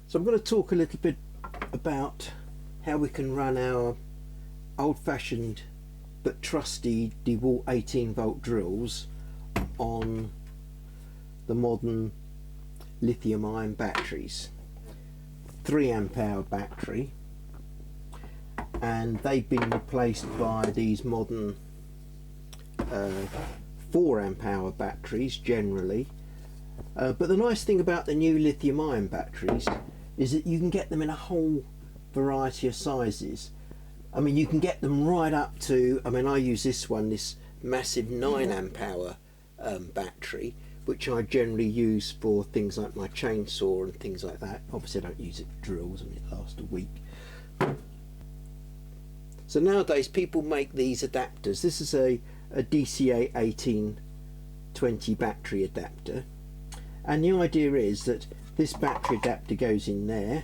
So I'm going to talk a little bit about how we can run our old-fashioned but trusty DeWalt 18-volt drills on the modern lithium-ion batteries. 3 amp hour battery, and they've been replaced by these modern 4 amp hour batteries generally. But the nice thing about the new lithium-ion batteries is that you can get them in a whole variety of sizes. I mean, you can get them right up to, I mean, I use this one, this massive 9 amp hour battery, which I generally use for things like my chainsaw and things like that. Obviously I don't use it for drills, I mean, it lasts a week. So nowadays people make these adapters. This is a DCA1820 battery adapter, and the idea is that this battery adapter goes in there.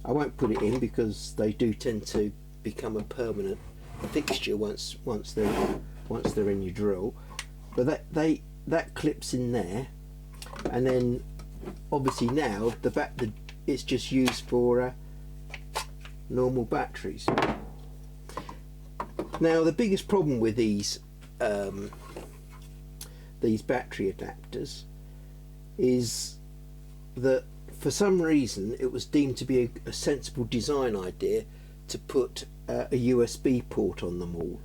I won't put it in because they do tend to become a permanent fixture once they're in your drill, but that clips in there, and then obviously now it's just used for normal batteries. Now the biggest problem with these battery adapters is that for some reason it was deemed to be a sensible design idea to put a USB port on them all.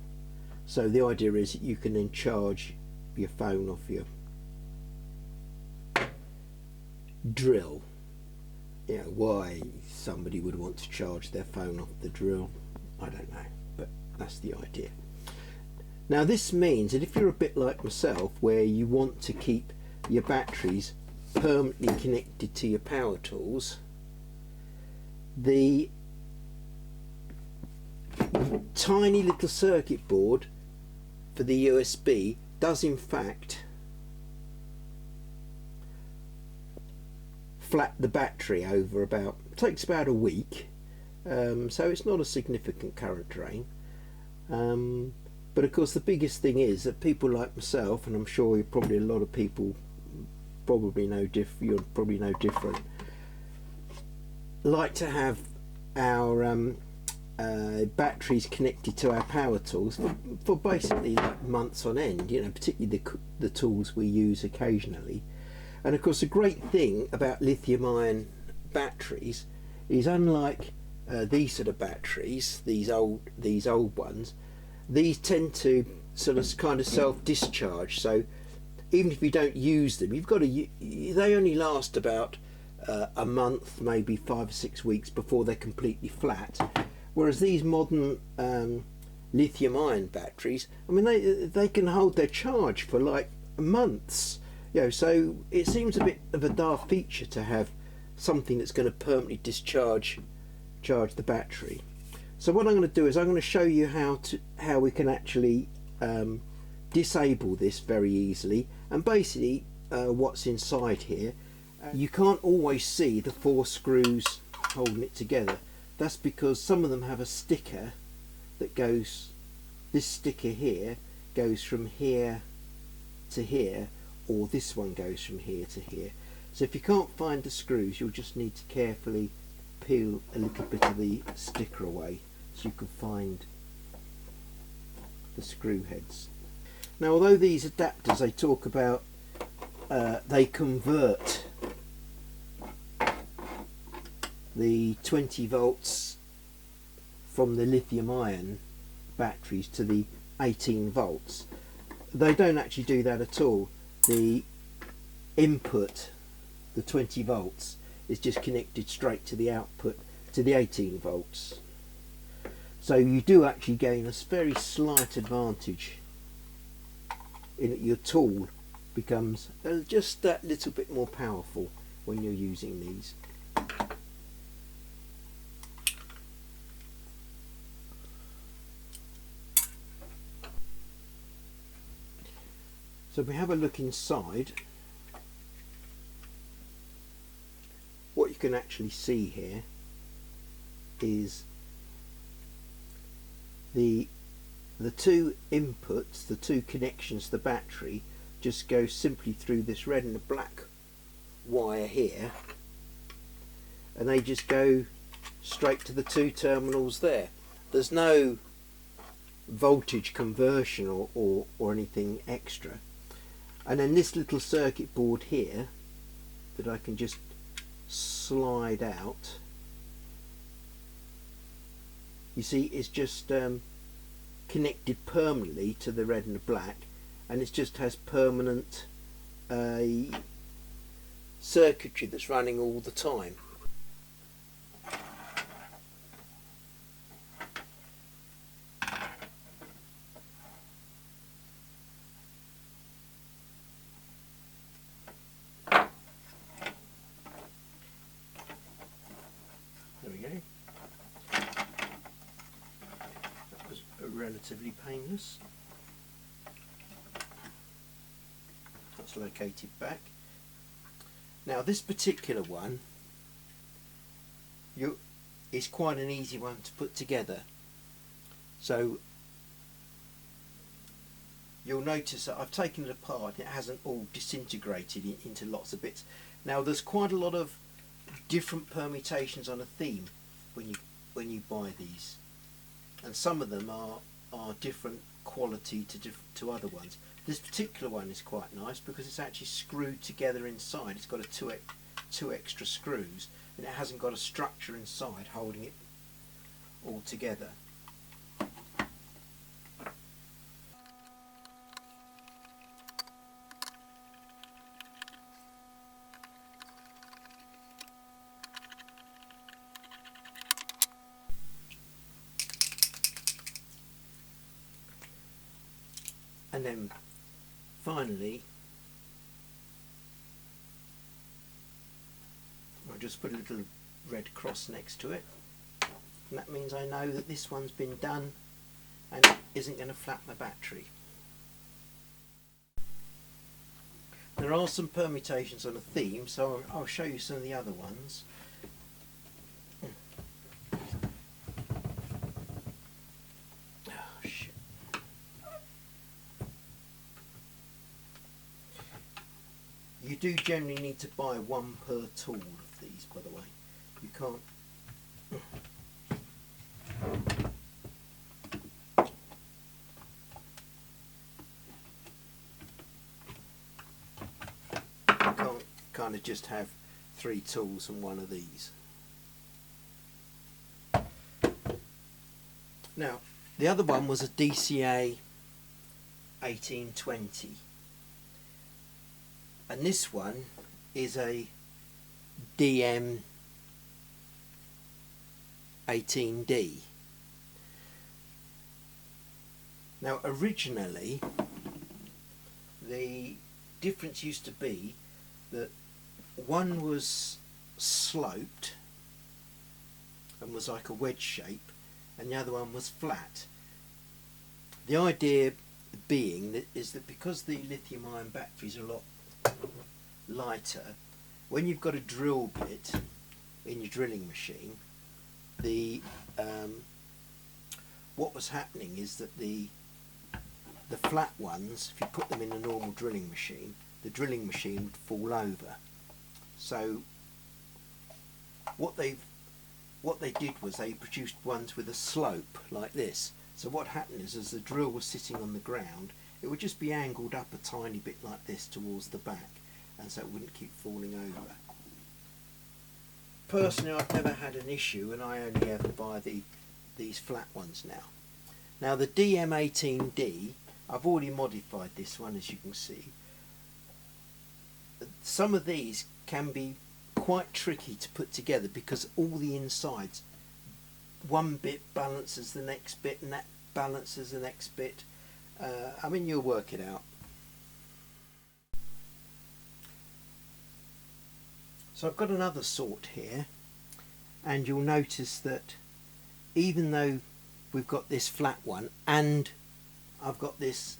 So the idea is that you can then charge your phone off your drill. You know, why somebody would want to charge their phone off the drill, I don't know, but that's the idea. Now this means that if you're a bit like myself, where you want to keep your batteries permanently connected to your power tools, the tiny little circuit board for the USB does in fact flat the battery over about, it takes about a week, so it's not a significant current drain, but of course the biggest thing is that people like myself, and I'm sure you're probably a lot of people probably you're probably no different, like to have our batteries connected to our power tools for basically like months on end, you know, particularly the tools we use occasionally. And of course the great thing about lithium-ion batteries is, unlike these sort of batteries, these old ones, these tend to sort of kind of self-discharge. So even if you don't use them, you've got to, they only last about a month, maybe 5 or 6 weeks before they're completely flat. Whereas these modern lithium-ion batteries, I mean, they can hold their charge for like months. You know, so it seems a bit of a daft feature to have something that's going to permanently charge the battery. So what I'm going to do is I'm going to show you how we can actually disable this very easily, and basically what's inside here. You can't always see the 4 screws holding it together. That's because some of them have a sticker that goes, this sticker here goes from here to here, or this one goes from here to here. So if you can't find the screws, you'll just need to carefully peel a little bit of the sticker away so you can find the screw heads. Now although these adapters, they talk about they convert the 20 volts from the lithium-ion batteries to the 18 volts, they don't actually do that at all. The input, the 20 volts, is just connected straight to the output, to the 18 volts. So you do actually gain a very slight advantage in that your tool becomes just that little bit more powerful when you're using these. So if we have a look inside, what you can actually see here is the two inputs, the two connections to the battery, just go simply through this red and the black wire here, and they just go straight to the two terminals there. There's no voltage conversion or anything extra. And then this little circuit board here that I can just slide out, you see it's just connected permanently to the red and the black, and it just has permanent circuitry that's running all the time. There we go. That was relatively painless. That's located back. Now this particular one is quite an easy one to put together. So you'll notice that I've taken it apart and it hasn't all disintegrated into lots of bits. Now there's quite a lot of different permutations on a theme when you buy these, and some of them are different quality to other ones. This particular one is quite nice because it's actually screwed together inside. It's got two extra screws, and it hasn't got a structure inside holding it all together. And then finally, I'll just put a little red cross next to it, and that means I know that this one's been done and it isn't going to flap my battery. There are some permutations on a theme, so I'll show you some of the other ones. You do generally need to buy one per tool of these, by the way. You can't. You can't kind of just have 3 tools and one of these. Now, the other one was a DCA 1820. And this one is a DM18D. Now originally the difference used to be that one was sloped and was like a wedge shape, and the other one was flat. The idea being that is that because the lithium ion batteries are a lot lighter, when you've got a drill bit in your drilling machine, what was happening is that the flat ones, if you put them in a normal drilling machine, the drilling machine would fall over. So what they did was they produced ones with a slope like this. So what happened is, as the drill was sitting on the ground, it would just be angled up a tiny bit like this towards the back, and so it wouldn't keep falling over. Personally, I've never had an issue, and I only ever buy these flat ones now. Now the DM18D, I've already modified this one, as you can see. Some of these can be quite tricky to put together because all the insides, one bit balances the next bit and that balances the next bit. I mean, you'll work it out. So I've got another sort here, and you'll notice that even though we've got this flat one and I've got this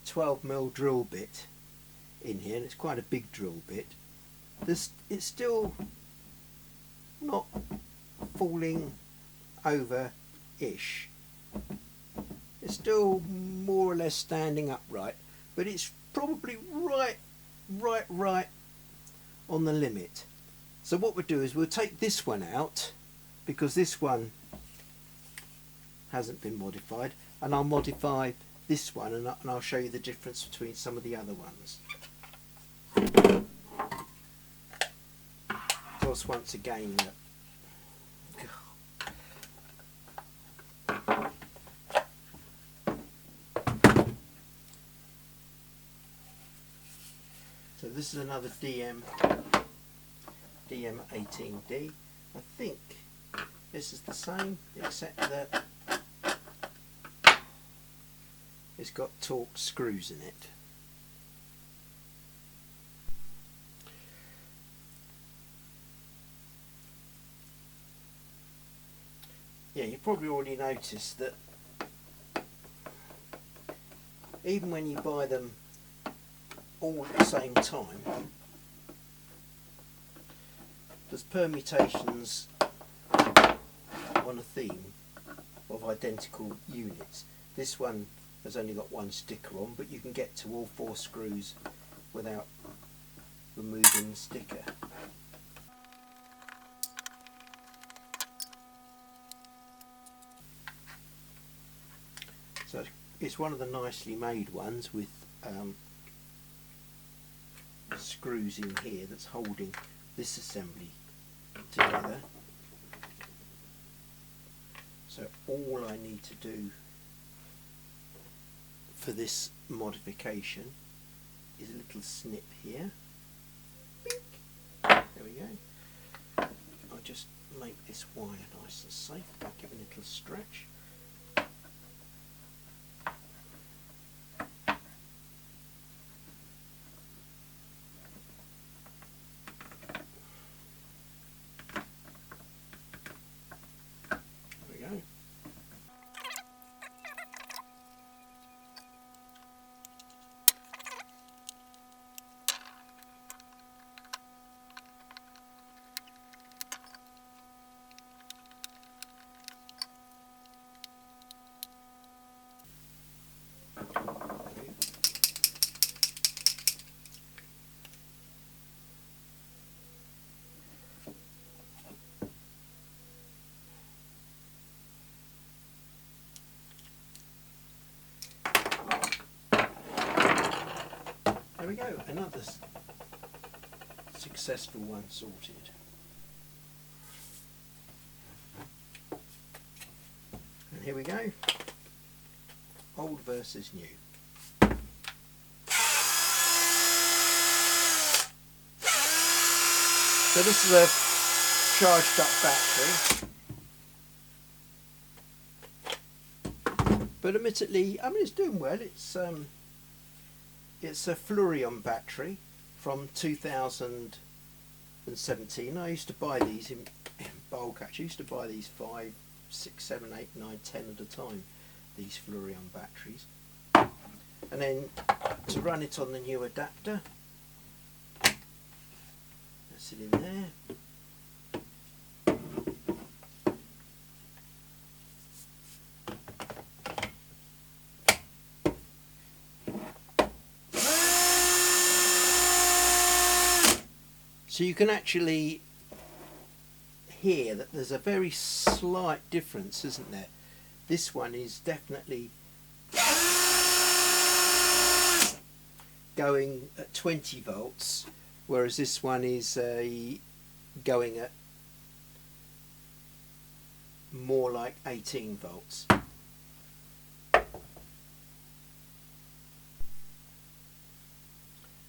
12mm drill bit in here, and it's quite a big drill bit, it's still not falling over-ish. It's still more or less standing upright, but it's probably right on the limit. So what we'll do is we'll take this one out, because this one hasn't been modified, and I'll modify this one, and I'll show you the difference between some of the other ones. Of course, once again, so this is another DM18D. I think this is the same, except that it's got torque screws in it. Yeah, you probably already noticed that even when you buy them all at the same time, there's permutations on a theme of identical units. This one has only got one sticker on, but you can get to all 4 screws without removing the sticker. So it's one of the nicely made ones with screws in here that's holding this assembly together. So all I need to do for this modification is a little snip here. There we go. I'll just make this wire nice and safe by giving it a little stretch. There we go, another successful one sorted. And here we go, old versus new. So this is a charged up battery, but admittedly, I mean, it's doing well. It's a Fluorion battery from 2017. I used to buy these in bulk. Actually, I used to buy these 5, 6, 7, 8, 9, 10 at a time. These Fluorion batteries, and then to run it on the new adapter. That's it in there. So you can actually hear that there's a very slight difference, isn't there? This one is definitely going at 20 volts, whereas this one is going at more like 18 volts.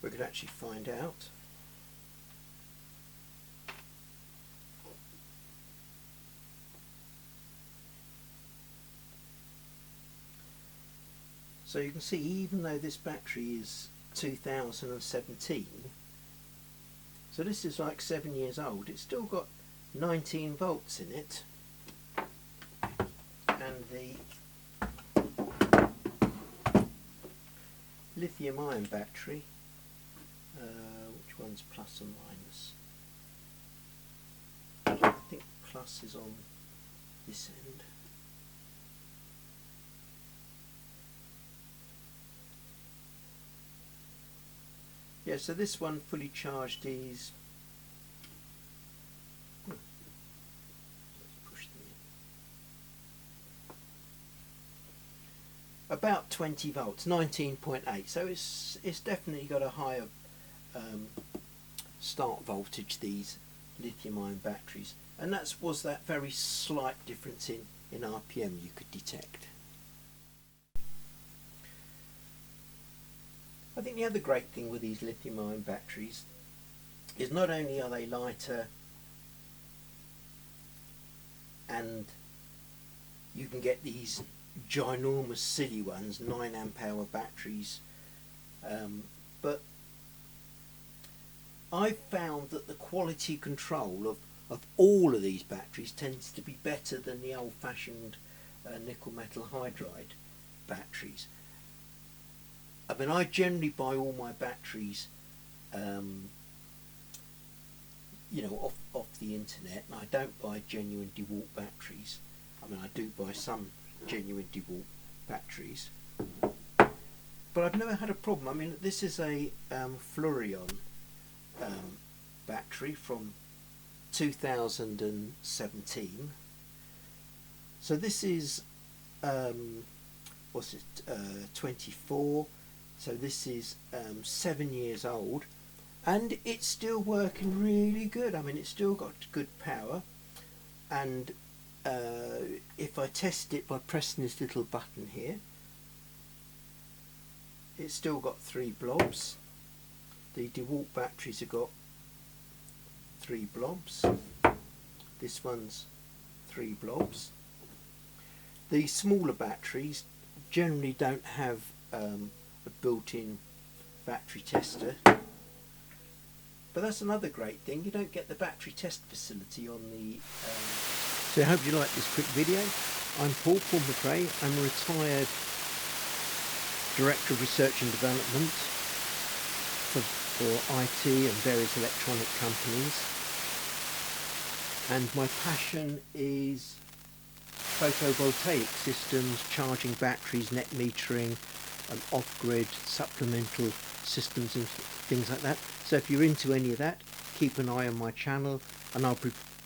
We can actually find out. So you can see, even though this battery is 2017, so this is like 7 years old, it's still got 19 volts in it, and the lithium ion battery, which one's plus or minus? I think plus is on this end. Yeah, so this one fully charged is about 20 volts, 19.8. So it's definitely got a higher start voltage, these lithium-ion batteries, and was that very slight difference in RPM you could detect. I think the other great thing with these lithium-ion batteries is not only are they lighter and you can get these ginormous silly ones, 9 amp hour batteries, but I've found that the quality control of all of these batteries tends to be better than the old-fashioned nickel metal hydride batteries. I mean, I generally buy all my batteries you know, off the internet, and I don't buy genuine DeWalt batteries. I mean, I do buy some genuine DeWalt batteries, but I've never had a problem. I mean, this is a Florion battery from 2017. So this is 24. So this is 7 years old, and it's still working really good. I mean, it's still got good power, and if I test it by pressing this little button here, it's still got 3 blobs. The DeWalt batteries have got 3 blobs. This one's 3 blobs. The smaller batteries generally don't have a built-in battery tester, but that's another great thing. You don't get the battery test facility on the so I hope you like this quick video. I'm Paul McRae. I'm a retired Director of Research and Development for IT and various electronic companies, and my passion is photovoltaic systems, charging batteries, net metering, off-grid supplemental systems and things like that. So if you're into any of that, keep an eye on my channel, and I'll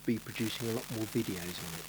be producing a lot more videos on it.